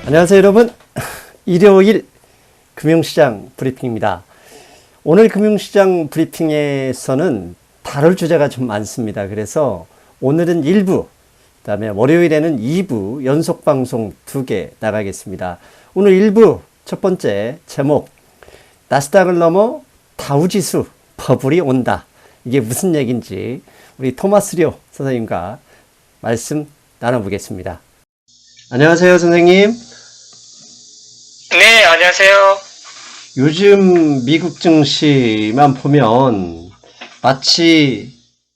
안녕하세요 여러분. 일요일 금융시장 브리핑입니다. 오늘 금융시장 브리핑에서는 다룰 주제가 좀 많습니다. 그래서 오늘은 1부, 그 다음에 월요일에는 2부 연속방송 2개 나가겠습니다. 오늘 1부 첫 번째 제목, 나스닥을 넘어 다우지수 버블이 온다. 이게 무슨 얘기인지 우리 토마스료 선생님과 말씀 나눠보겠습니다. 안녕하세요 선생님. 네, 안녕하세요. 요즘 미국 증시만 보면 마치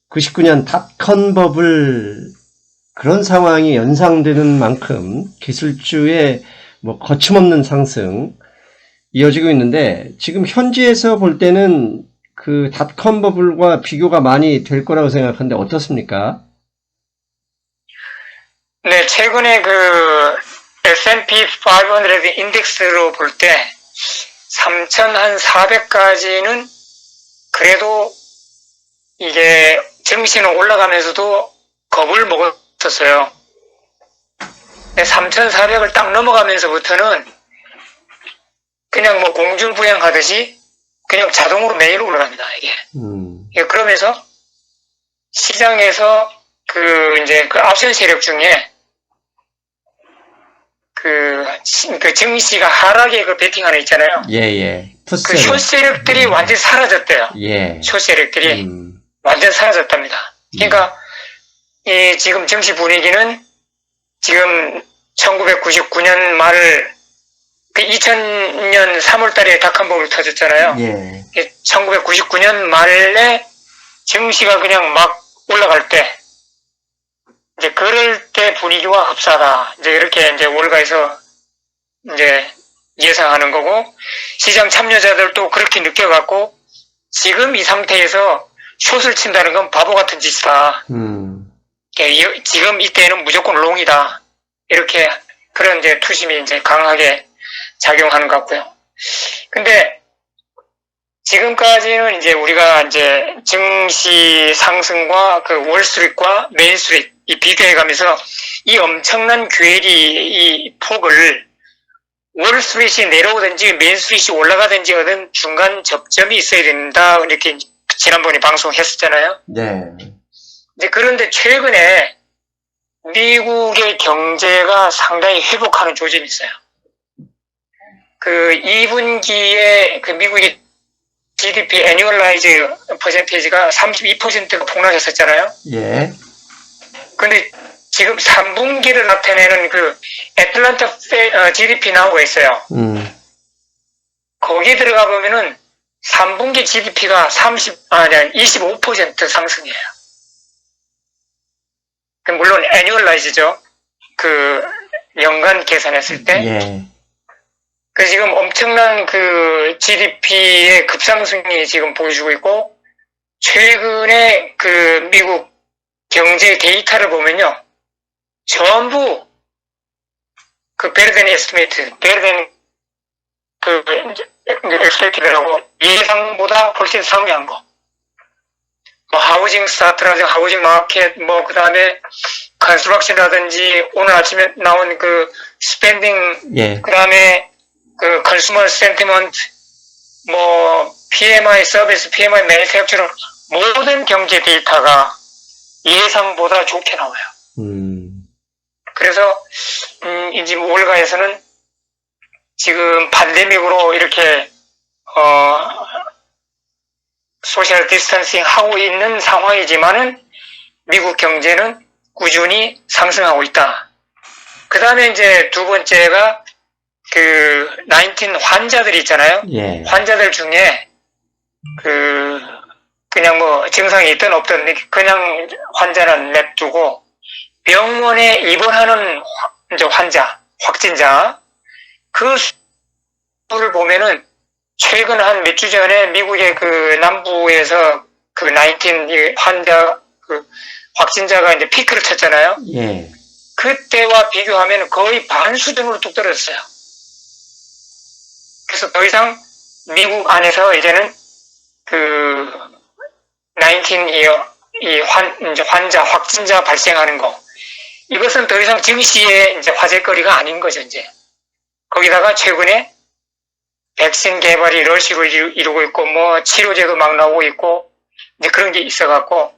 99년 닷컴 버블 그런 상황이 연상되는 만큼 기술주의 거침없는 상승 이어지고 있는데, 지금 현지에서 볼 때는 그 닷컴 버블과 비교가 많이 될 거라고 생각하는데 어떻습니까? 네, 최근에 그 S&P 500 인덱스로 볼 때 3,400까지는 그래도 이게 증시는 올라가면서도 겁을 먹었었어요. 3,400을 딱 넘어가면서부터는 그냥 공중부양하듯이 그냥 자동으로 매일 올라갑니다, 이게. 그러면서 시장에서 이제 앞선 세력 중에 그 증시가 하락에 베팅 하나 있잖아요. 예. 그 숏 세력들이 완전히 사라졌대요. 예. 숏 세력들이 완전 사라졌답니다. 그러니까 이 지금 증시 분위기는 지금 1999년 말, 그 2000년 3월 달에 닷컴버블 터졌잖아요. 예. 1999년 말에 증시가 그냥 막 올라갈 때, 이제 그럴 때 분위기와 흡사하다. 이제 이렇게 이제 월가에서 이제 예상하는 거고, 시장 참여자들도 그렇게 느껴갖고, 지금 이 상태에서 숏을 친다는 건 바보 같은 짓이다. 지금 이때는 무조건 롱이다. 이렇게 그런 이제 투심이 이제 강하게 작용하는 것 같고요. 근데 지금까지는 이제 우리가 이제 증시 상승과 그 월스트리트과 메인스트리트 이 비교해가면서 이 엄청난 괴리 이 폭을 월스트리트이 내려오든지 메인스트리트이 올라가든지 어떤 중간 접점이 있어야 된다. 이렇게 지난번에 방송했었잖아요. 네. 이제 그런데 최근에 미국의 경제가 상당히 회복하는 조짐이 있어요. 그 2분기에 그 미국의 GDP 애뉴얼라이즈 퍼센테이지가 32%가 폭락했었잖아요. 예. 근데 지금 3분기를 나타내는 그 애틀란타 GDP 나오고 있어요. 거기 들어가 보면은 3분기 GDP가 25% 상승이에요. 물론 애뉴얼라이즈죠. 그 연간 계산했을 때. 예. 그 지금 엄청난 그 GDP의 급상승이 지금 보여주고 있고, 최근에 그 미국 경제 데이터를 보면요, 전부 그 베르덴 에스티메이트, 베르덴 그 엑스펙티브라고 예상보다 훨씬 상회한 거. 하우징 스타트라든지 하우징 마켓, 그 다음에 컨스트럭션이라든지 오늘 아침에 나온 그 스펜딩, 예. 그 다음에 그 컨슈머 센티먼트, PMI 서비스, PMI 매니팩처럼 모든 경제 데이터가 예상보다 좋게 나와요. 그래서 이제 월가에서는 지금 팬데믹으로 이렇게 소셜 디스턴싱 하고 있는 상황이지만은 미국 경제는 꾸준히 상승하고 있다. 그 다음에 이제 두 번째가 그 19 환자들 있잖아요. 예. 환자들 중에 그냥 증상이 있든 없든 그냥 환자는 냅두고 병원에 입원하는 이제 환자, 확진자, 그 수를 보면은 최근 한 몇 주 전에 미국의 그 남부에서 그 19 확진자가 이제 피크를 쳤잖아요. 예. 그때와 비교하면 거의 반 수준으로 뚝 떨어졌어요. 그래서 더 이상 미국 안에서 이제는 그 19 이제 환자, 확진자 발생하는 거, 이것은 더 이상 증시의 이제 화제거리가 아닌 거죠, 이제. 거기다가 최근에 백신 개발이 러시로 이루고 있고, 뭐, 치료제도 막 나오고 있고, 이제 그런 게 있어갖고,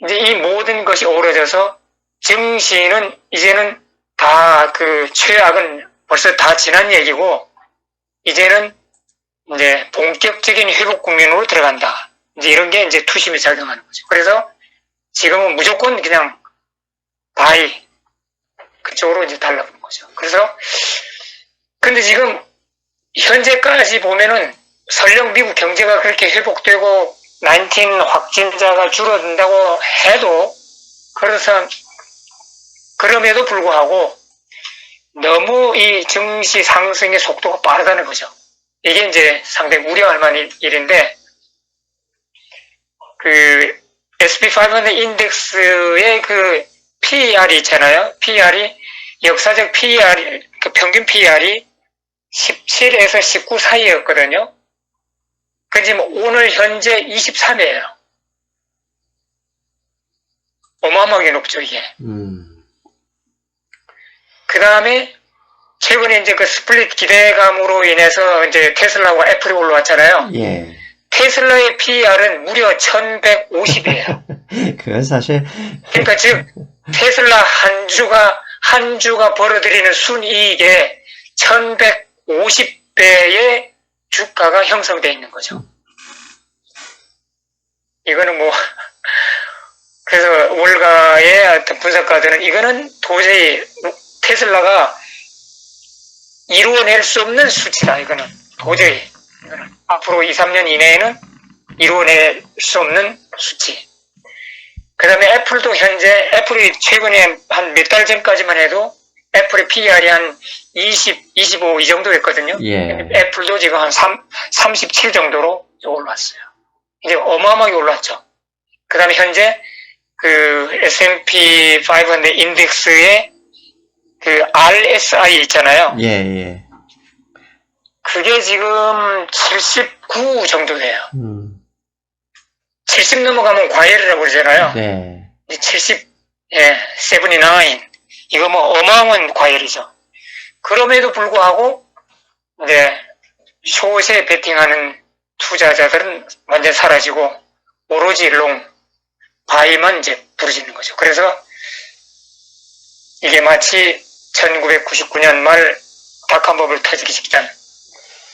이제 이 모든 것이 어우러져서 증시는 이제는 다 그 최악은 벌써 다 지난 얘기고, 이제는 이제 본격적인 회복 국면으로 들어간다. 이제 이런 게 이제 투심이 작용하는 거죠. 그래서 지금은 무조건 그냥 바이 그쪽으로 이제 달라붙는 거죠. 그래서 근데 지금 현재까지 보면은 설령 미국 경제가 그렇게 회복되고 19 확진자가 줄어든다고 해도 그럼에도 불구하고 너무 이 증시 상승의 속도가 빠르다는 거죠. 이게 이제 상당히 우려할 만한 일인데, 그 S&P500 인덱스의 그 PER이 있잖아요. PER이 역사적 PER, 그 평균 PER이 17에서 19 사이였거든요. 그 지금 오늘 현재 23이에요. 어마어마하게 높죠, 이게. 그 다음에 최근에 이제 그 스플릿 기대감으로 인해서 이제 테슬라와 애플이 올라왔잖아요. 예. 테슬라의 PER은 무려 1150이에요. 그건 사실. 그러니까 즉, 테슬라 한 주가 벌어들이는 순이익에 1150배의 주가가 형성되어 있는 거죠. 이거는 뭐, 그래서 월가의 어떤 분석가들은 이거는 도저히 테슬라가 이루어낼 수 없는 수치다. 이거는 도저히 이거는 앞으로 2, 3년 이내에는 이루어낼 수 없는 수치. 그 다음에 애플도 현재 애플이 최근에 한 몇 달 전까지만 해도 애플의 PER이 한 20, 25 이 정도였거든요. 예. 애플도 지금 한 37 정도로 올랐어요. 이제 어마어마하게 올랐죠. 그 다음에 현재 그 S&P 500 인덱스의 그 RSI 있잖아요. 예, 예. 그게 지금 79 정도 돼요. 70 넘어가면 과열이라고 그러잖아요. 네. 79. 이거 뭐 어마어마한 과열이죠. 그럼에도 불구하고, 이제, 숏에 베팅하는 투자자들은 완전 사라지고, 오로지 롱, 바이만 이제 부르짖는 거죠. 그래서, 이게 마치 1999년 말 닷컴버블 터지기 직전,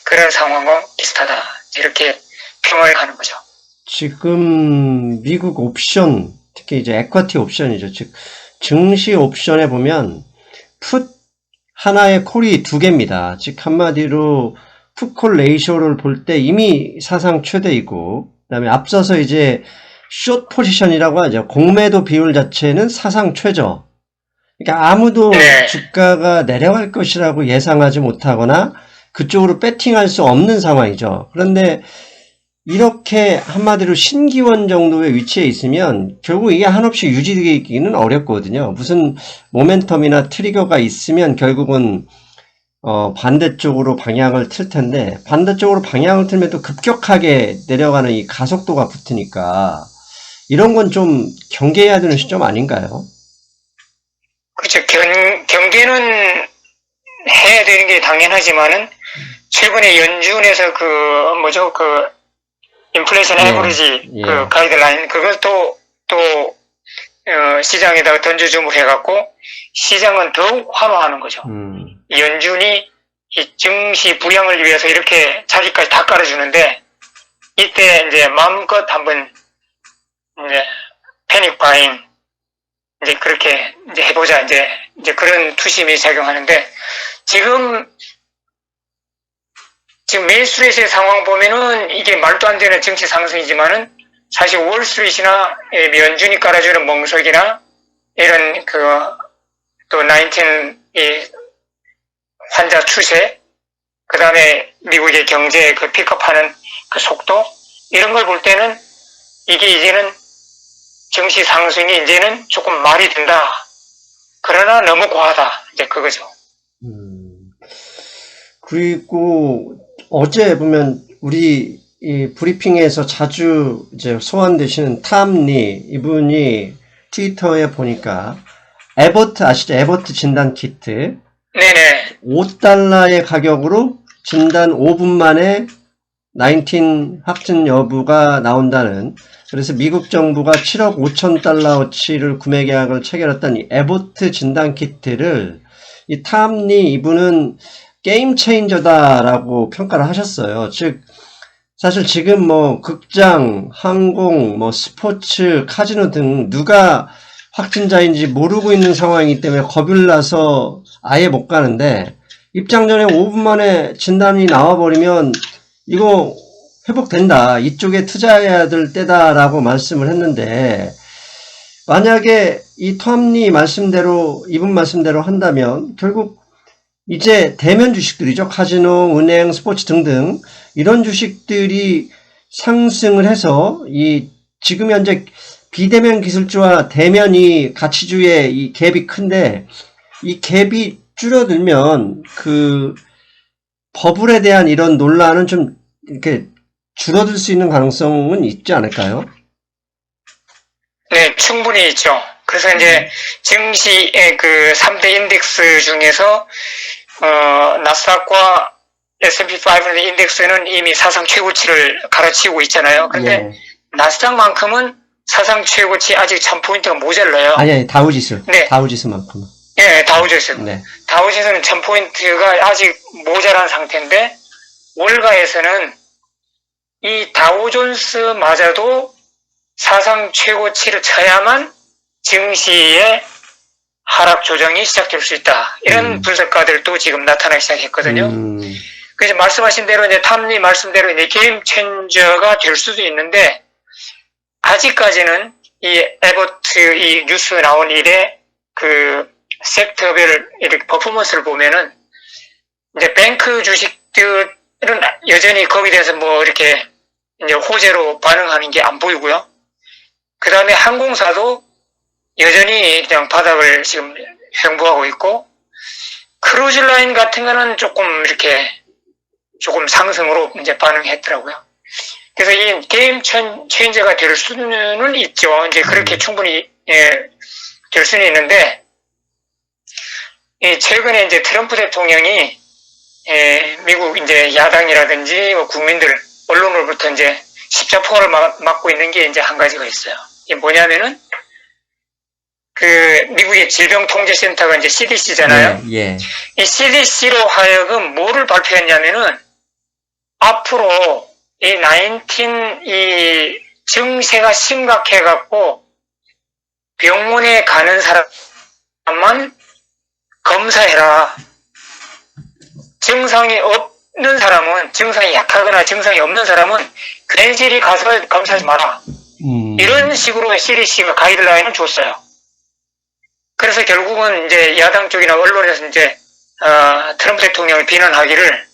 그런 상황과 비슷하다. 이렇게 평을 하는 거죠. 지금 미국 옵션, 특히 이제 에쿼티 옵션이죠. 즉 증시 옵션에 보면 풋 하나의 콜이 2개입니다. 즉 한마디로 풋콜 레이쇼를 볼 때 이미 사상 최대이고, 그다음에 앞서서 이제 숏 포지션이라고 하죠. 공매도 비율 자체는 사상 최저. 그러니까 아무도 주가가 내려갈 것이라고 예상하지 못하거나 그쪽으로 배팅할 수 없는 상황이죠. 그런데 이렇게 한마디로 신기원 정도의 위치에 있으면 결국 이게 한없이 유지되기는 어렵거든요. 무슨 모멘텀이나 트리거가 있으면 결국은 반대쪽으로 방향을 틀 텐데, 반대쪽으로 방향을 틀면 또 급격하게 내려가는 이 가속도가 붙으니까 이런 건 좀 경계해야 되는 시점 아닌가요? 그렇죠. 경계는 해야 되는 게 당연하지만은 최근에 연준에서 인플레이션 에버리지 그 가이드라인 그것도 또 시장에다가 던져줌을 해갖고 시장은 더욱 환호하는 거죠. 연준이 이 증시 불양을 위해서 이렇게 자기까지 다 깔아주는데 이때 이제 마음껏 한번 이제 패닉 바잉 이제 그렇게 이제 해보자 이제 그런 투심이 작용하는데 지금 메인스트리트의 상황 보면은 이게 말도 안 되는 증시 상승이지만은 사실 월스트리트나 연준이 깔아주는 멍석이나 이런 또 19 환자 추세, 그 다음에 미국의 경제 픽업하는 그 속도 이런 걸 볼 때는 이게 이제는 증시 상승이 이제는 조금 말이 된다. 그러나 너무 과하다. 이제 그거죠. 그리고 어제 보면 우리 이 브리핑에서 자주 이제 소환되시는 탐리 이분이 트위터에 보니까 에버트 아시죠? 에버트 진단 키트. 네네. $5의 가격으로 진단 5분 만에 19 확진 여부가 나온다는, 그래서 미국 정부가 7억 5천 달러어치를 구매 계약을 체결했던 이 에보트 진단 키트를 이 탐리 이분은 게임 체인저다라고 평가를 하셨어요. 즉 사실 지금 뭐 극장, 항공, 뭐 스포츠, 카지노 등 누가 확진자인지 모르고 있는 상황이기 때문에 겁을 나서 아예 못 가는데, 입장 전에 5분 만에 진단이 나와버리면 이거 회복된다, 이쪽에 투자해야 될 때다라고 말씀을 했는데, 만약에 이 톰리 말씀대로, 이분 말씀대로 한다면 결국 이제 대면 주식들이죠. 카지노, 은행, 스포츠 등등 이런 주식들이 상승을 해서 이 지금 현재 비대면 기술주와 대면이 가치주의 이 갭이 큰데, 이 갭이 줄어들면 그 버블에 대한 이런 논란은 좀 이렇게 줄어들 수 있는 가능성은 있지 않을까요? 네, 충분히 있죠. 그래서 이제 증시의 그 3대 인덱스 중에서 나스닥과 S&P 500 인덱스는 이미 사상 최고치를 갈아치우고 있잖아요. 근데 예. 나스닥만큼은 사상 최고치 아직 1000포인트가 모자라요. 아니, 다우지수. 네. 다우지수만큼. 네, 다우지수. 네. 다우지수는 1000포인트가 아직 모자란 상태인데, 월가에서는 이 다우존스마저도 사상 최고치를 쳐야만 증시의 하락 조정이 시작될 수 있다. 이런 분석가들도 지금 나타나기 시작했거든요. 그래서 말씀하신 대로 이제 탐리 말씀대로 이제 게임 체인저가 될 수도 있는데, 아직까지는 이 에버트 이 뉴스 나온 이래 그 섹터별 이렇게 퍼포먼스를 보면은 이제 뱅크 주식들은 여전히 거기에 대해서 뭐 이렇게 이제 호재로 반응하는 게 안 보이고요. 그 다음에 항공사도 여전히 그냥 바닥을 지금 횡보하고 있고, 크루즈 라인 같은 거는 조금 이렇게 조금 상승으로 이제 반응했더라고요. 그래서 이 게임 체인저가 될 수는 있죠. 이제 그렇게 충분히 될 수는 있는데, 최근에 이제 트럼프 대통령이 미국 이제 야당이라든지 뭐 국민들 언론으로부터 이제 십자포를 맞고 있는 게 이제 한 가지가 있어요. 이게 뭐냐면은 그 미국의 질병통제센터가 이제 CDC잖아요. 예. 이 CDC로 하여금 뭐를 발표했냐면은 앞으로 이 19 이 증세가 심각해갖고 병원에 가는 사람만 검사해라. 증상이 없는 사람은, 증상이 약하거나 증상이 없는 사람은 괜시리 가서 검사하지 마라. 이런 식으로 CDC가 가이드라인을 줬어요. 그래서 결국은 이제 야당 쪽이나 언론에서 이제 트럼프 대통령을 비난하기를,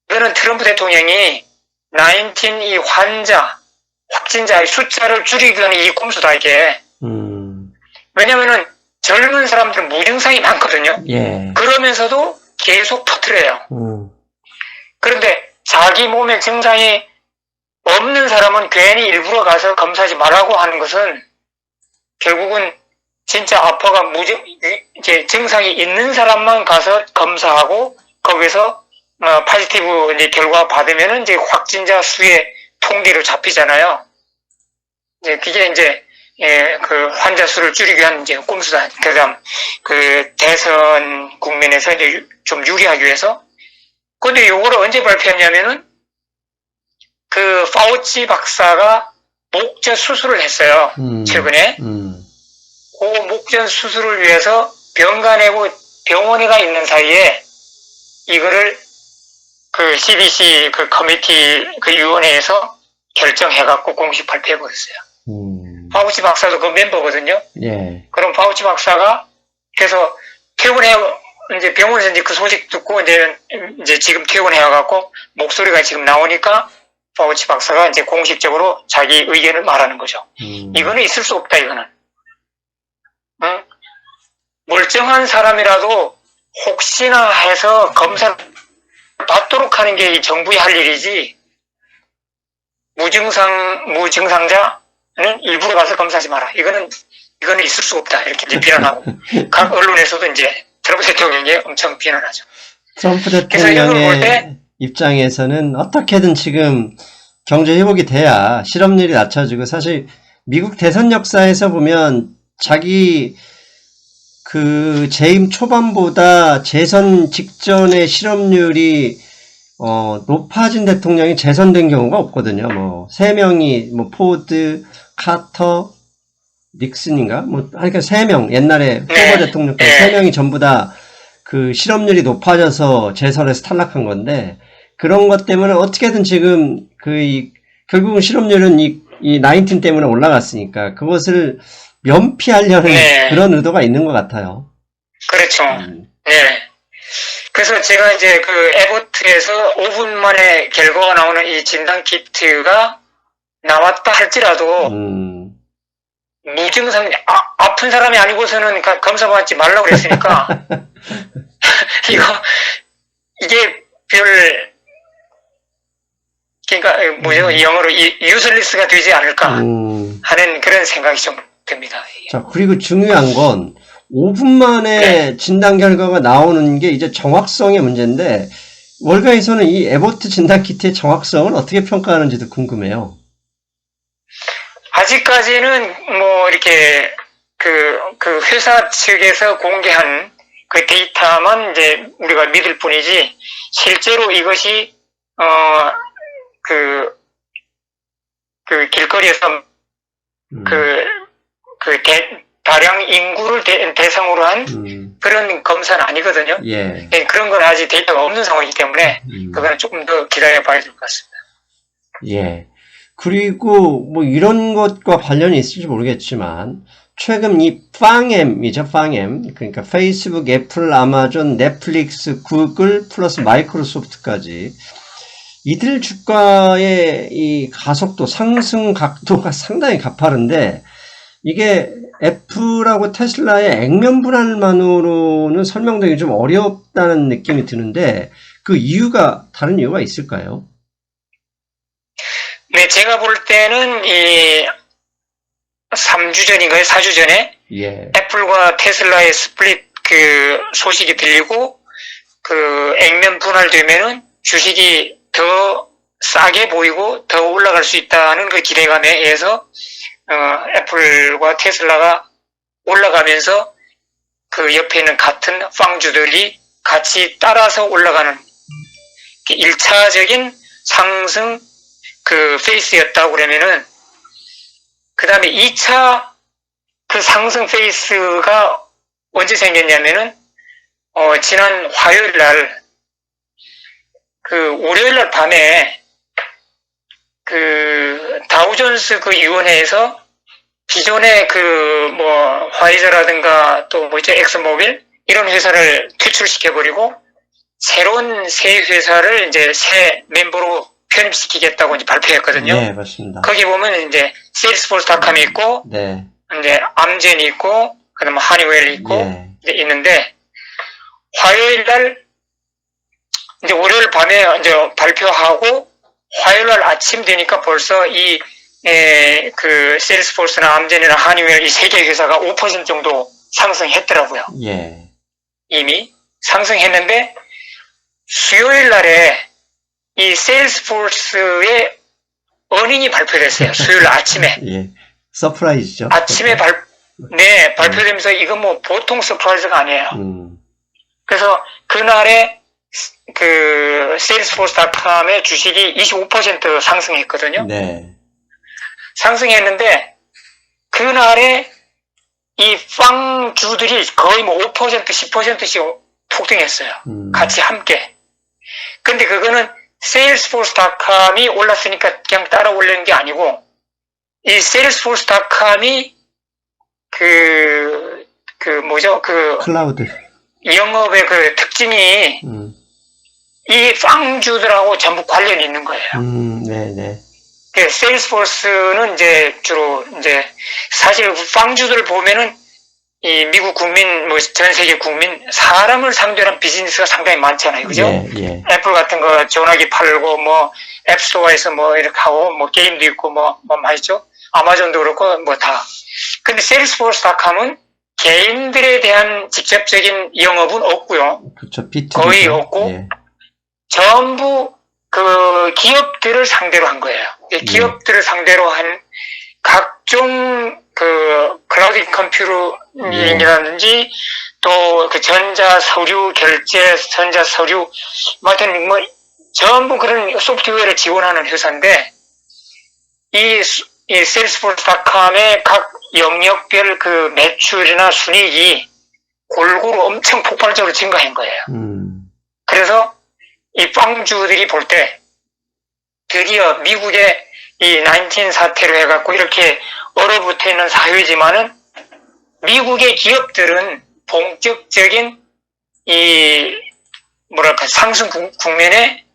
이거는 트럼프 대통령이 19 이 확진자의 숫자를 줄이기 위한 이 꼼수다, 이게. 왜냐면은 젊은 사람들은 무증상이 많거든요. 예. 그러면서도 계속 퍼뜨려요. 그런데 자기 몸에 증상이 없는 사람은 괜히 일부러 가서 검사하지 말라고 하는 것은 결국은 진짜 아파가 이제 증상이 있는 사람만 가서 검사하고 거기서 포지티브 이제 결과 받으면은 이제 확진자 수의 통계로 잡히잖아요. 이제 그게 이제 그 환자 수를 줄이기 위한 이제 꼼수다. 그다음 그 대선 국면에서 이제 좀 유리하기 위해서. 근데 요거를 언제 발표했냐면은 그 파우치 박사가 목젖 수술을 했어요. 최근에. 그 목젖 수술을 위해서 병간에고 병원에가 있는 사이에 이거를 그 CDC 그 커미티 그 위원회에서 결정해갖고 공식 발표해버렸어요. 파우치 박사도 그 멤버거든요. 예. 그럼 파우치 박사가 그래서 이제 병원에서 이제 그 소식 듣고 이제 지금 퇴원해갖고 목소리가 지금 나오니까 파우치 박사가 이제 공식적으로 자기 의견을 말하는 거죠. 이거는 있을 수 없다, 이거는. 응? 멀쩡한 사람이라도 혹시나 해서 검사를 받도록 하는 게 이 정부의 할 일이지, 무증상자는 일부러 가서 검사하지 마라. 이거는 있을 수 없다. 이렇게 이제 비난하고. 각 언론에서도 이제 트럼프 대통령이 엄청 비난하죠. 트럼프 그래서 이걸 볼 대통령의 때, 입장에서는 어떻게든 지금 경제 회복이 돼야 실업률이 낮춰지고, 사실 미국 대선 역사에서 보면 자기 그 재임 초반보다 재선 직전의 실업률이 높아진 대통령이 재선된 경우가 없거든요. 뭐 3명이 뭐 포드, 카터, 닉슨인가? 뭐 그러니까 3명, 옛날에 후보 네, 대통령까지 네, 3명이 전부 다 그 실업률이 높아져서 재선에서 탈락한 건데, 그런 것 때문에 어떻게든 지금 결국은 실업률은 이 19 때문에 올라갔으니까 그것을 면피하려는 네, 그런 의도가 있는 것 같아요. 그렇죠. 네. 그래서 제가 이제 그 에버트에서 5분 만에 결과가 나오는 이 진단 키트가 나왔다 할지라도 무증상, 아픈 사람이 아니고서는 검사받지 말라고 그랬으니까, 이게 그러니까, 뭐죠? 영어로 유슬리스가 되지 않을까 하는 그런 생각이 좀 듭니다. 자, 그리고 중요한 건 5분 만에 네. 진단 결과가 나오는 게 이제 정확성의 문제인데, 월가에서는 이 에버트 진단 키트의 정확성을 어떻게 평가하는지도 궁금해요. 아직까지는 뭐 이렇게 그 회사 측에서 공개한 그 데이터만 이제 우리가 믿을 뿐이지, 실제로 이것이 그 길거리에서 다량 인구를 대상으로 한 그런 검사는 아니거든요. 예. 그런 건 아직 데이터가 없는 상황이기 때문에 그거는 조금 더 기다려 봐야 될 것 같습니다. 예. 그리고 뭐 이런 것과 관련이 있을지 모르겠지만, 최근 이 빵엠이죠, 빵엠. 그러니까 페이스북, 애플, 아마존, 넷플릭스, 구글 플러스 마이크로소프트까지 이들 주가의 이 가속도, 상승 각도가 상당히 가파른데, 이게 애플하고 테슬라의 액면 분할만으로는 설명되기 좀 어렵다는 느낌이 드는데, 그 이유가, 다른 이유가 있을까요? 네, 제가 볼 때는 이 3주 전인가요? 4주 전에 예. 애플과 테슬라의 스플릿 그 소식이 들리고, 그 액면 분할되면은 주식이 더 싸게 보이고 더 올라갈 수 있다는 그 기대감에 의해서 애플과 테슬라가 올라가면서 그 옆에 있는 같은 빵주들이 같이 따라서 올라가는 1차적인 상승 그 페이스였다고 그러면은, 그 다음에 2차 그 상승 페이스가 언제 생겼냐면은, 지난 화요일 날, 그 월요일 날 밤에 그 다우존스 그 위원회에서 기존의 그 뭐 화이자라든가 또 뭐 있죠, 엑스모빌 이런 회사를 퇴출시켜버리고 새로운 새 회사를 이제 새 멤버로 편입시키겠다고 이제 발표했거든요. 네, 맞습니다. 거기 보면 이제 세일스포스닷컴이 있고, 네. 이제 암젠이 있고, 그다음에 하니웰이 있고, 예. 이제 있는데, 화요일 날 이제 월요일 밤에 이제 발표하고, 화요일 날 아침 되니까 벌써 그 세일스포스나 암젠이나 하니웰 이 세 개 회사가 5% 정도 상승했더라고요. 예. 이미 상승했는데, 수요일 날에 이 세일스포스의 어닝이 발표됐어요. 수요일 아침에. 예. 서프라이즈죠. 아침에 발표되면서 이건 뭐 보통 서프라이즈가 아니에요. 그래서 그날에 그 세일스포스닷컴의 주식이 25% 상승했거든요. 네. 상승했는데 그날에 이 빵주들이 거의 뭐 5%, 10%씩 폭등했어요. 같이 함께. 근데 그거는 세일스포스닷컴이 올랐으니까 그냥 따라 올리는 게 아니고, 이 세일스포스닷컴이 클라우드. 영업의 그 특징이 이 빵주들하고 전부 관련이 있는 거예요. 네네. 세일스포스는 이제 주로 이제 사실 빵주들 보면은 이 미국 국민, 뭐 전 세계 국민, 사람을 상대로 한 비즈니스가 상당히 많잖아요. 그죠? 예. 애플 같은 거 전화기 팔고, 뭐, 앱스토어에서 뭐 이렇게 하고, 뭐 게임도 있고, 뭐 많이 있죠? 아마존도 그렇고, 뭐 다. 근데 세일스포스닷컴은 개인들에 대한 직접적인 영업은 없고요. 그렇죠. B2B. 거의 없고 예. 전부 그 기업들을 상대로 한 거예요. 기업들을 상대로 한 각종 그 클라우드 컴퓨팅이라든지 또 그 전자 서류 결제, 전자 서류, 뭐 하여튼 뭐 전부 그런 소프트웨어를 지원하는 회사인데 이 세일스포스닷컴의 각 영역별 그 매출이나 순이익이 골고루 엄청 폭발적으로 증가한 거예요. 그래서 이 빵주들이 볼 때 드디어 미국의 이 19 사태로 해갖고 이렇게 얼어붙어 있는 사회지만은 미국의 기업들은 본격적인 이 뭐랄까 상승 국면에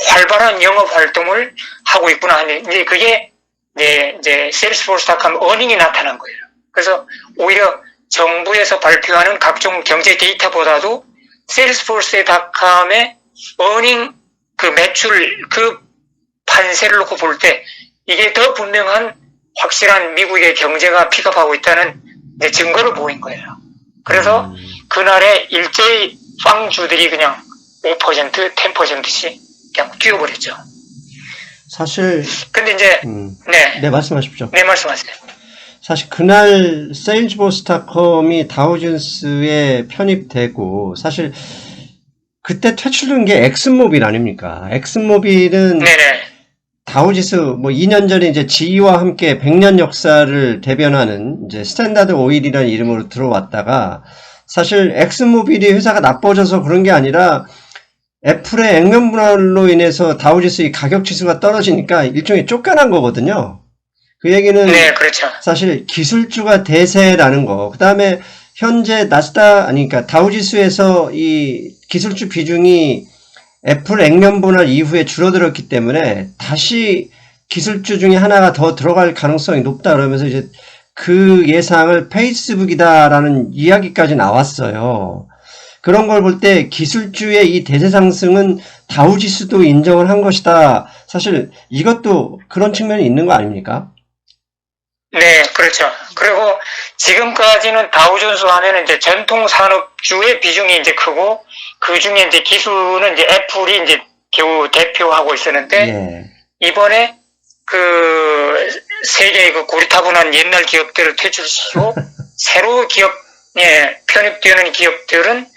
활발한 영업 활동을 하고 있구나 하는 이제 그게 이제 세일스포스닷컴 어닝이 나타난 거예요. 그래서 오히려 정부에서 발표하는 각종 경제 데이터보다도 세일스포스닷컴의 어닝 그 매출 그 판세를 놓고 볼 때 이게 더 분명한 확실한 미국의 경제가 픽업하고 있다는 증거를 보인 거예요. 그래서 그날에 일제히 빵주들이 그냥 5%, 10%씩 그냥 뛰어버렸죠. 사실. 근데 이제, 네, 말씀하십시오. 네, 말씀하세요. 사실 그날 세일즈포스닷컴이 다우존스에 편입되고, 사실 그때 퇴출된 게 엑슨모빌 아닙니까? 엑슨모빌은 네네. 다우지수 뭐 2년 전에 이제 GE와 함께 100년 역사를 대변하는 이제 스탠다드 오일이라는 이름으로 들어왔다가 사실 엑슨모빌이 회사가 나빠져서 그런 게 아니라 애플의 액면 분할로 인해서 다우지수 이 가격 지수가 떨어지니까 일종의 쫓겨난 거거든요. 그 얘기는 네, 그렇죠. 사실 기술주가 대세라는 거. 그다음에 현재 그러니까 다우지수에서 이 기술주 비중이 애플 액면 분할 이후에 줄어들었기 때문에 다시 기술주 중에 하나가 더 들어갈 가능성이 높다 그러면서 이제 그 예상을 페이스북이다라는 이야기까지 나왔어요. 그런 걸 볼 때 기술주의 이 대세 상승은 다우지수도 인정을 한 것이다. 사실 이것도 그런 측면이 있는 거 아닙니까? 네, 그렇죠. 그리고 지금까지는 다우존스 하면은 이제 전통 산업주의 비중이 이제 크고 그 중에 이제 기술은 이제 애플이 이제 겨우 대표하고 있었는데 예. 이번에 그 세계의 그 고리타분한 옛날 기업들을 퇴출시키고 새로 기업에 편입되는 기업들은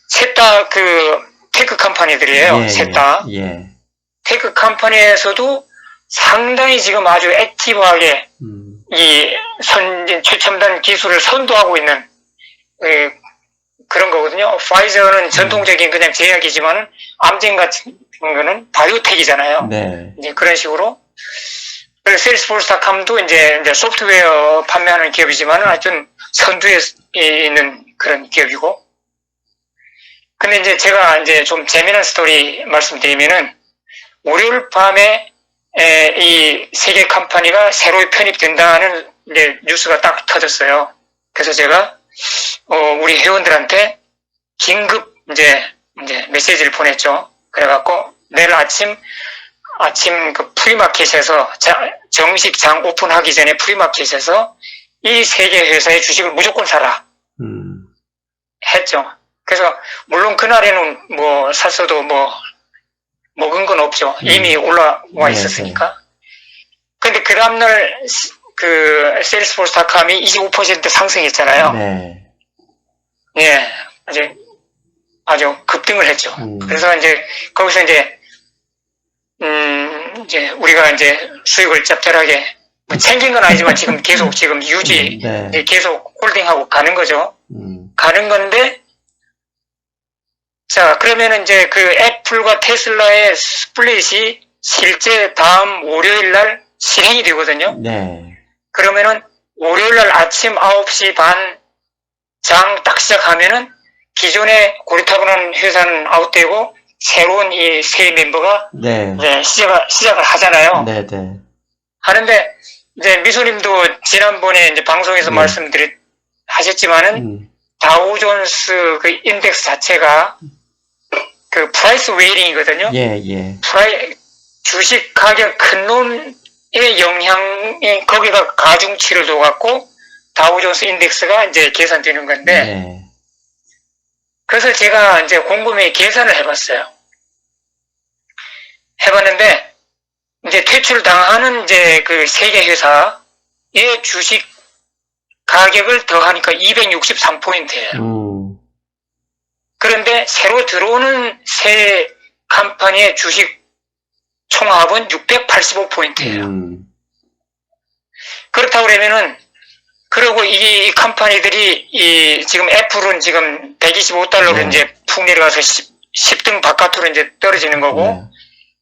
셋 다 그 테크 컴퍼니들이에요. 예, 셋 다. 예. 테크 컴퍼니에서도 상당히 지금 아주 액티브하게 이 최첨단 기술을 선도하고 있는 그런 거거든요. 파이저는 전통적인 그냥 제약이지만은 암젠 같은 거는 바이오텍이잖아요. 네. 이제 그런 식으로. 세일스포스닷컴도 이제 소프트웨어 판매하는 기업이지만은 하여튼 선두에 있는 그런 기업이고. 근데 이제 제가 이제 좀 재미난 스토리 말씀드리면은 월요일 밤에 이 세 개 컴퍼니가 새로 편입된다는 이제 뉴스가 딱 터졌어요. 그래서 제가 우리 회원들한테 긴급 이제 메시지를 보냈죠. 그래갖고 내일 아침 그 프리마켓에서 정식 장 오픈하기 전에 프리마켓에서 이 세 개 회사의 주식을 무조건 사라 했죠. 그래서 물론 그날에는 뭐 샀어도 뭐 먹은 건 없죠. 이미 올라와 있었으니까. 근데 그 다음날 그 세일스포스닷컴이 25% 상승했잖아요. 네. 예, 아주 급등을 했죠. 그래서 이제 거기서 이제 우리가 이제 수익을 짭짤하게 뭐 챙긴 건 아니지만 계속 지금 유지, 네. 계속 홀딩하고 가는 거죠. 가는 건데, 자, 그러면은 이제 그 애플과 테슬라의 스플릿이 실제 다음 월요일 날 실행이 되거든요. 네. 그러면은 월요일 날 아침 9시 반 장 딱 시작하면은 기존의 고리타분한 회사는 아웃되고 새로운 이 새 멤버가 네. 이제 시작을 하잖아요. 네, 네. 하는데 이제 미소님도 지난번에 이제 방송에서 하셨지만은 다우존스 그 인덱스 자체가 그 프라이스 웨이링이거든요. 예, 예. 주식 가격 큰 놈의 영향이 거기가 가중치를 둬갖고 다우존스 인덱스가 이제 계산되는 건데, 네. 그래서 제가 이제 곰곰이 계산을 해봤어요. 해봤는데, 이제 퇴출당하는 이제 그 세계 회사의 주식 가격을 더하니까 263포인트예요. 그런데 새로 들어오는 새 컴퍼니의 주식 총합은 685포인트예요. 그렇다고 그러면은, 그리고 이 컴퍼니들이, 지금 애플은 지금 125달러로 네. 이제 푹 내려가서 10등 바깥으로 이제 떨어지는 거고, 네.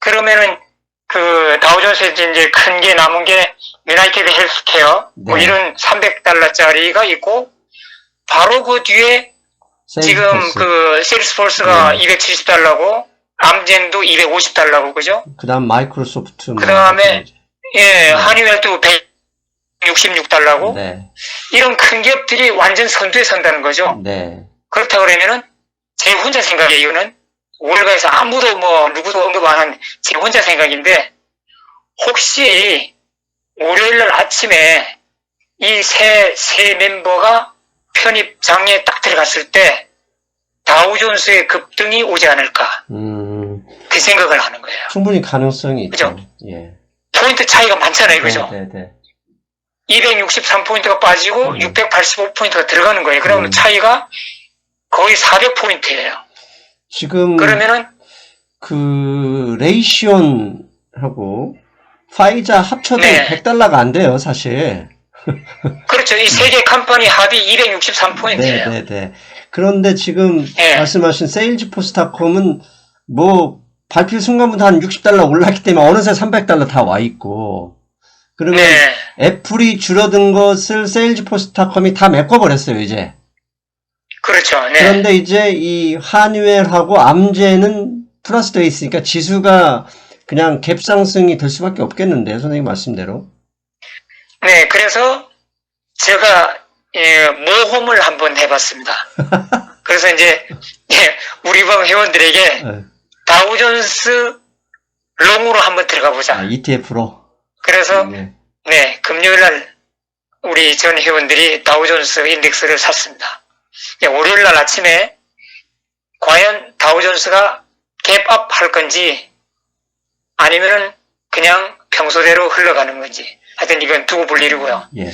그러면은 그 다우존스에 이제 큰 게 남은 게 유나이티드 헬스케어, 뭐 네. 이런 300달러짜리가 있고, 바로 그 뒤에 지금 세일즈포스. 그 세일스포스가 네. 270달러고, 암젠도 250달러고, 그죠? 그 다음 마이크로소프트. 그 다음에, 예, 네. 하니웰도 166달러고, 네. 이런 큰 기업들이 완전 선두에 선다는 거죠. 네. 그렇다고 그러면은, 제 혼자 생각이에요, 이거는. 월가에서 아무도 뭐, 누구도 언급 안 한 제 혼자 생각인데, 혹시, 월요일날 아침에 이 새 멤버가 편입장에 딱 들어갔을 때, 다우존스의 급등이 오지 않을까. 그 생각을 하는 거예요. 충분히 가능성이 있죠. 그죠? 예. 포인트 차이가 많잖아요, 그죠? 네, 네, 네. 263포인트가 빠지고 685포인트가 들어가는 거예요. 그러면 차이가 거의 400포인트예요. 지금 그러면은 그 레이시온하고 파이자 합쳐도 네. 100달러가 안 돼요, 사실. 그렇죠. 이 세 개 컴퍼니 합이 263포인트예요. 네, 네, 네. 그런데 지금 네. 말씀하신 세일즈포스닷컴은 뭐 발표 순간부터 한 60달러 올랐기 때문에 어느새 300달러 다 와 있고. 그러면 네. 애플이 줄어든 것을 세일즈포스닷컴이 다 메꿔버렸어요, 이제. 그렇죠. 네. 그런데 이제 이 하니웰하고 암젠은 플러스 되어 있으니까 지수가 그냥 갭 상승이 될 수밖에 없겠는데요, 선생님 말씀대로. 네. 그래서 제가 모험을 한번 해봤습니다. 그래서 이제 우리 방 회원들에게 네. 다우존스 롱으로 한번 들어가 보자. ETF로. 그래서 네. 네, 금요일날 우리 전 회원들이 다우존스 인덱스를 샀습니다. 월요일날 아침에 과연 다우존스가 갭업 할 건지 아니면은 그냥 평소대로 흘러가는 건지 하여튼 이건 두고 볼 일이고요. 예.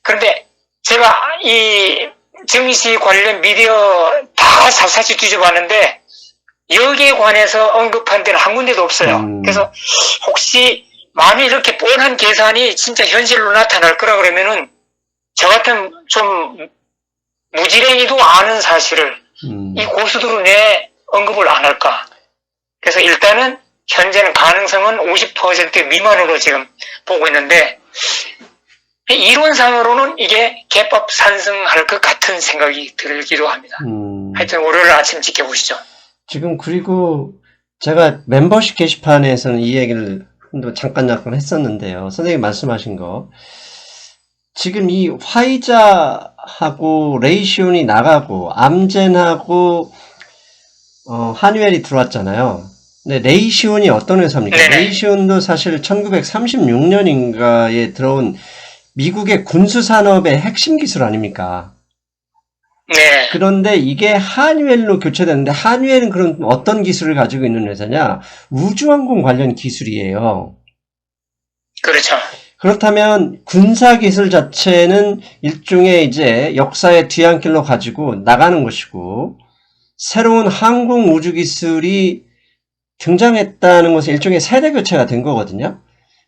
그런데 제가 이 증시 관련 미디어 다 샅샅이 뒤져봤는데 여기에 관해서 언급한 데는 한 군데도 없어요. 그래서 혹시 만일 이렇게 뻔한 계산이 진짜 현실로 나타날 거라 그러면은 저 같은 좀 무지랭이도 아는 사실을 이 고수들은 왜 언급을 안 할까? 그래서 일단은 현재는 가능성은 50% 미만으로 지금 보고 있는데 이론상으로는 이게 갭업 상승할 것 같은 생각이 들기도 합니다. 하여튼 월요일 아침 지켜보시죠. 지금 그리고 제가 멤버십 게시판에서는 이 얘기를 잠깐 했었는데요. 선생님 말씀하신 거. 지금 이 화이자하고 레이시온이 나가고 암젠하고 하니웰이 들어왔잖아요. 근데 레이시온이 어떤 회사입니까? 네네. 레이시온도 사실 1936년인가에 들어온 미국의 군수산업의 핵심 기술 아닙니까? 네. 그런데 이게 하니웰로 교체됐는데 하니웰은 그럼 어떤 기술을 가지고 있는 회사냐? 우주항공 관련 기술이에요. 그렇죠. 그렇다면 군사기술 자체는 일종의 이제 역사의 뒤안길로 가지고 나가는 것이고 새로운 항공 우주 기술이 등장했다는 것은 일종의 세대 교체가 된 거거든요.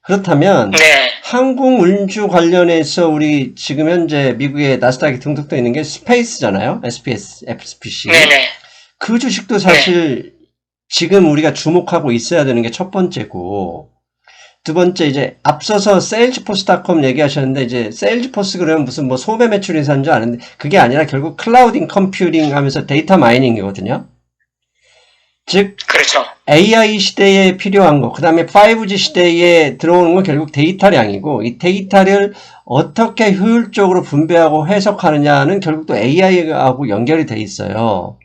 그렇다면 네. 항공 운주 관련해서 우리 지금 현재 미국의 나스닥에 등록되어 있는 게 스페이스잖아요. SPS, SPC. 네네. 그 주식도 사실 지금 우리가 주목하고 있어야 되는 게 첫 번째고 두 번째 이제 앞서서 세일즈포스닷컴 얘기하셨는데 이제 세일즈포스 그러면 무슨 뭐 소매 매출 인사인 줄 아는데 그게 아니라 결국 클라우딩 컴퓨팅 하면서 데이터 마이닝이거든요. 즉 그렇죠. AI 시대에 필요한 거, 그 다음에 5G 시대에 들어오는 건 결국 데이터량이고 이 데이터를 어떻게 효율적으로 분배하고 해석하느냐는 결국 또 AI하고 연결이 돼 있어요.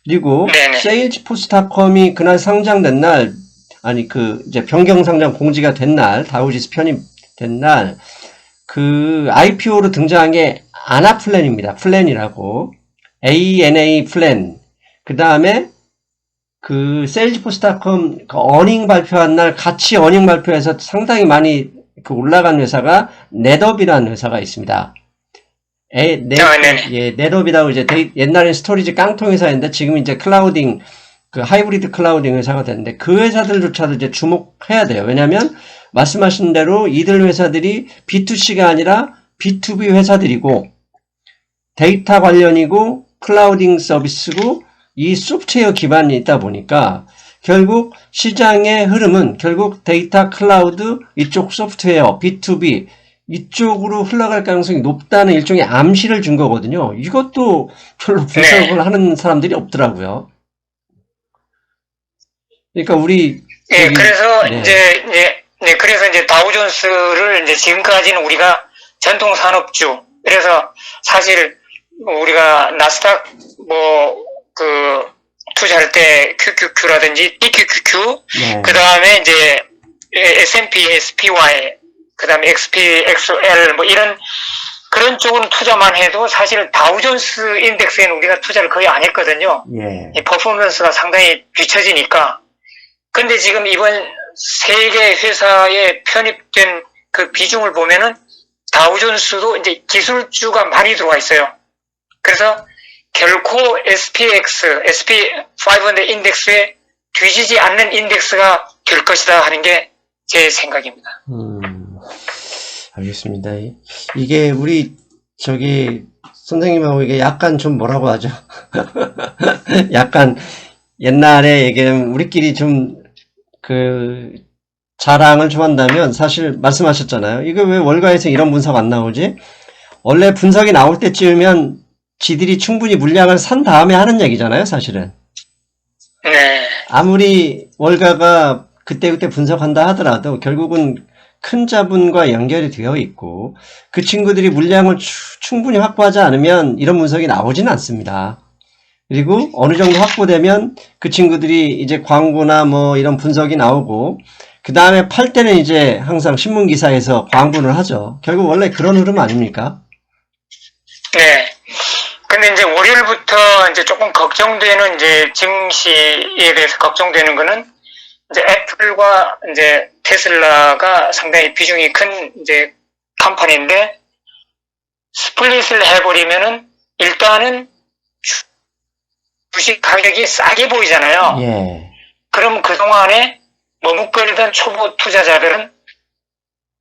그리고 네네. 세일즈포스닷컴이 그날 상장된 날 아니 이제 변경 상장 공지가 된 날 다우지수 편입된 날 그 IPO로 등장한 게 아나플랜입니다. 플랜이라고. ANA 플랜. 그 다음에 그 세일즈포스닷컴 그 어닝 발표한 날 같이 어닝 발표해서 상당히 많이 그 올라간 회사가 넷업이라는 회사가 있습니다. 넷업이라고 이제 옛날엔 스토리지 깡통 회사였는데 지금 이제 클라우딩 그 하이브리드 클라우딩 회사가 됐는데 그 회사들조차도 이제 주목해야 돼요. 왜냐하면 말씀하신 대로 이들 회사들이 B2C가 아니라 B2B 회사들이고 데이터 관련이고 클라우딩 서비스고 이 소프트웨어 기반이 있다 보니까 결국 시장의 흐름은 결국 데이터 클라우드 이쪽 소프트웨어 B2B 이쪽으로 흘러갈 가능성이 높다는 일종의 암시를 준 거거든요. 이것도 별로 분석을 하는 사람들이 없더라고요. 그러니까 우리 그래서 네. 그래서 이제 다우존스를 이제 지금까지는 우리가 전통 산업주 그래서 사실 우리가 나스닥 그 투자할 때 QQQ라든지 TQQQ 네. 그 다음에 이제 S&P, SPY 그 다음에 XP, XL 이런 그런 쪽은 투자만 해도 사실 다우존스 인덱스에는 우리가 투자를 거의 안 했거든요. 예. 이 퍼포먼스가 상당히 뒤처지니까. 근데 지금 이번 세계 회사에 편입된 그 비중을 보면은 다우존스도 이제 기술주가 많이 들어와 있어요. 그래서 결코 SPX, SP500 인덱스에 뒤지지 않는 인덱스가 될 것이다 하는 게 제 생각입니다. 알겠습니다. 이게 우리 선생님하고 이게 약간 좀 뭐라고 하죠? 약간 옛날에 얘기하면 우리끼리 좀 자랑을 좀 한다면 사실 말씀하셨잖아요. 이거 왜 월가에서 이런 분석 안 나오지? 원래 분석이 나올 때쯤이면 지들이 충분히 물량을 산 다음에 하는 얘기잖아요, 사실은. 네. 아무리 월가가 그때그때 분석한다 하더라도 결국은 큰 자본과 연결이 되어 있고 그 친구들이 물량을 충분히 확보하지 않으면 이런 분석이 나오지는 않습니다. 그리고 어느 정도 확보되면 그 친구들이 이제 광고나 이런 분석이 나오고 그 다음에 팔 때는 이제 항상 신문기사에서 광분을 하죠. 결국 원래 그런 흐름 아닙니까? 네. 근데 이제 월요일부터 이제 조금 걱정되는 이제 증시에 대해서 걱정되는 거는 이제 애플과 이제 테슬라가 상당히 비중이 큰 이제 컴퍼니인데 스플릿을 해버리면은 일단은 주식 가격이 싸게 보이잖아요. 예. 그럼 그동안에 머뭇거리던 초보 투자자들은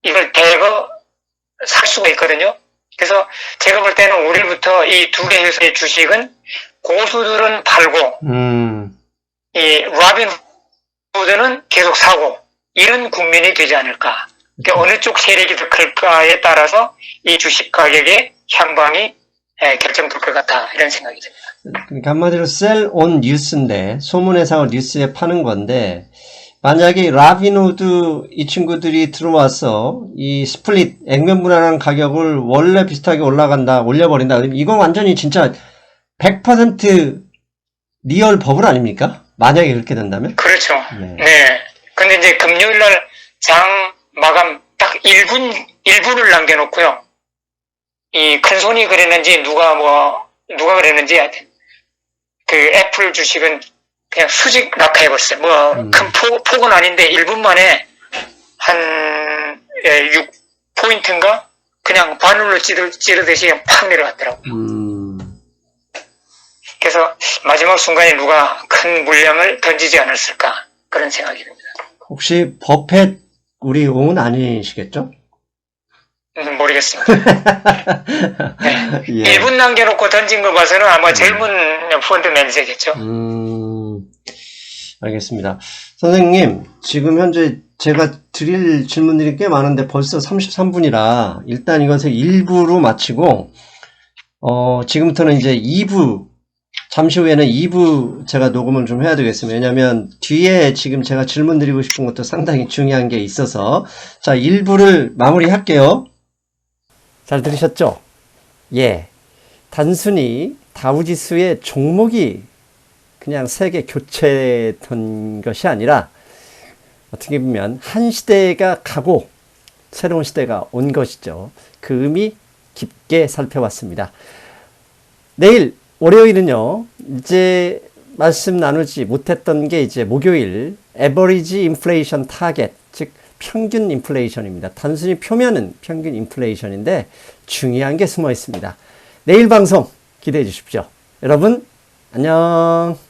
이걸 대거 살 수가 있거든요. 그래서 제가 볼 때는 올해부터 이 두 개 회사의 주식은 고수들은 팔고 이 라빈후드는 계속 사고 이런 국면이 되지 않을까. 그러니까 어느 쪽 세력이 더 클까에 따라서 이 주식 가격의 향방이 결정될 것 같다 이런 생각이 듭니다. 그러니까 한마디로 sell on news인데 소문에서 뉴스에 파는 건데 만약에 라빈후드 이 친구들이 들어와서 이 스플릿 액면분할한 가격을 원래 비슷하게 올려버린다. 이건 완전히 진짜 100% 리얼 버블 아닙니까? 만약에 그렇게 된다면? 그렇죠. 네. 네. 근데 이제 금요일 날 장 마감 딱 1분을 남겨놓고요. 이 큰손이 그랬는지 누가 그랬는지 하여튼 그 애플 주식은 그냥 수직 낙하해버렸어요. 큰 폭은 아닌데 1분 만에 한 6포인트인가? 그냥 바늘로 찌르듯이 그냥 팍 내려갔더라고요. 그래서 마지막 순간에 누가 큰 물량을 던지지 않았을까 그런 생각이 듭니다. 혹시 버펫 우리 옹은 아니시겠죠? 모르겠습니다. 네. 예. 1분 남겨놓고 던진 거 봐서는 아마 젊은 펀드 매니저겠죠. 알겠습니다. 선생님, 지금 현재 제가 드릴 질문들이 꽤 많은데 벌써 33분이라 일단 이것을 1부로 마치고 지금부터는 이제 2부 잠시 후에는 2부 제가 녹음을 좀 해야 되겠습니다. 왜냐면 뒤에 지금 제가 질문 드리고 싶은 것도 상당히 중요한 게 있어서 자 1부를 마무리할게요. 잘 들으셨죠? 예. 단순히 다우지수의 종목이 그냥 세계 교체된 것이 아니라 어떻게 보면 한 시대가 가고 새로운 시대가 온 것이죠. 그 의미 깊게 살펴봤습니다. 내일 월요일은요, 이제 말씀 나누지 못했던 게 이제 목요일 Average Inflation Target, 즉 평균 인플레이션입니다. 단순히 표면은 평균 인플레이션인데 중요한 게 숨어 있습니다. 내일 방송 기대해 주십시오. 여러분 안녕.